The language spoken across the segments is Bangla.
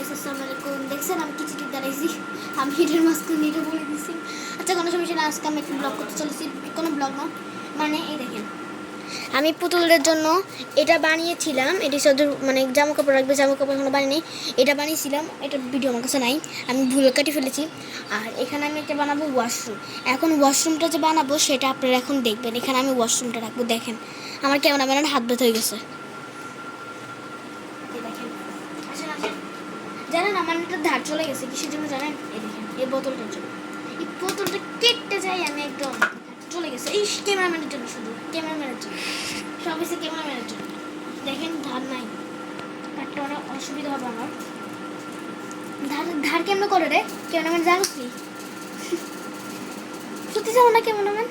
গাইস আসসালামু আলাইকুম। দেখছেন আমি কিছু ঠিক দাঁড়াইছি, আমি এটার মাঝখানে এটা বলে দিচ্ছি। আচ্ছা কোনো সমস্যা না, আজকে আমি একটু ব্লগ করতে চলেছি, কোনো ব্লগ না, মানে এই দেখেন আমি পুতুলদের জন্য এটা বানিয়েছিলাম। এটি শুধু মানে জামা কাপড় রাখবে, জামা কাপড় এখনো বানিয়ে এটা বানিয়েছিলাম। এটা ভিডিও আমার কাছে নাই, আমি ভুল কেটে ফেলেছি। আর এখানে আমি একটা বানাবো ওয়াশরুম। এখন ওয়াশরুমটা যে বানাবো সেটা আপনারা এখন দেখবেন। এখানে আমি ওয়াশরুমটা রাখবো। দেখেন আমার ক্যামেরাম্যানের হাত ব্যথা হয়ে গেছে। জানেন আমার একটা ধার চলে গেছে, কিসের জন্য জানেন? এই দেখেন এই বোতলটার জন্য। এই বোতলটা কেটে যাই আমি একদম চলে গেছে এই ক্যামেরাম্যানের জন্য, শুধু ক্যামেরাম্যানের জন্য, সব হয়েছে ক্যামেরাম্যানের জন্য। দেখেন ধার নাই, কাটতে অনেক অসুবিধা হবে আমার। ধার ধার কেমন করে রে ক্যামেরাম্যান, জানো কি? সত্যি জানো না ক্যামেরাম্যান?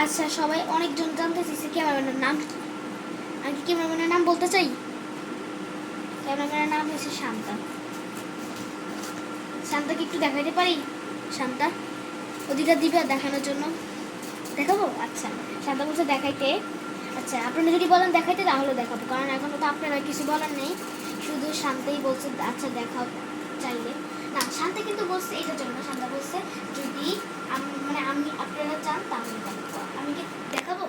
আচ্ছা সবাই অনেকজন জানতে চাইছে ক্যামেরাম্যানের নাম। আমি কি ক্যামেরাম্যানের নাম বলতে চাই? ক্যামেরাম্যানের নাম হচ্ছে শান্তা। শান্তাকে একটু দেখাইতে পারি? শান্তা অধিকার দিবে দেখানোর জন্য? দেখাবো? আচ্ছা শান্তা বলছে দেখাইতে। আচ্ছা আপনারা যদি বলেন দেখাইতে তাহলে দেখাবো, কারণ এখন তো আপনারা কিছু বলার নেই, শুধু শান্তাই বলছে আচ্ছা দেখাও চাইলে। না শান্তা কিন্তু বলছে এটার জন্য, শান্তা বলছে যদি আমি আপনারা চান তাহলে দেখাবো। আমি কি দেখাবো?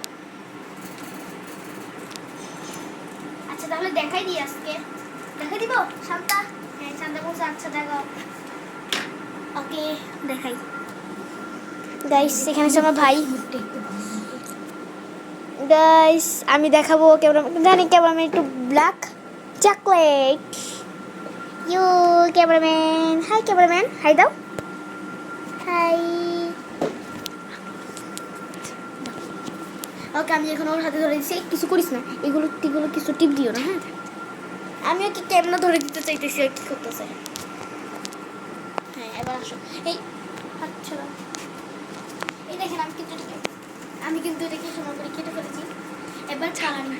আচ্ছা তাহলে দেখাই দিই, আজকে দেখাই দিব শান্তা। হ্যাঁ শান্তা বলছে আচ্ছা দেখাও। ওকে দেখাই। গাইস এখানে আছে আমার ভাই। গাইস আমি দেখাবো ক্যামেরাম্যান, জানি ক্যামেরাম্যান একটু black chocolate. You cameraman, hi cameraman, hi দাও, হাই। ওকে আমি এখন ওর হাতে ধরে দিচ্ছি, কিছু করিস না, এগুলো কিছু টিপ দিও না। হ্যাঁ আমি ওকে ক্যামেরা ধরে দিতে চাইতেছি, আর কি করতেছে। হ্যাঁ এবার আসো, এই আচ্ছা এই দেখেন আমি কিন্তু এটাকে সুন্দর করে কেটে ফেলেছি। এবার চালানি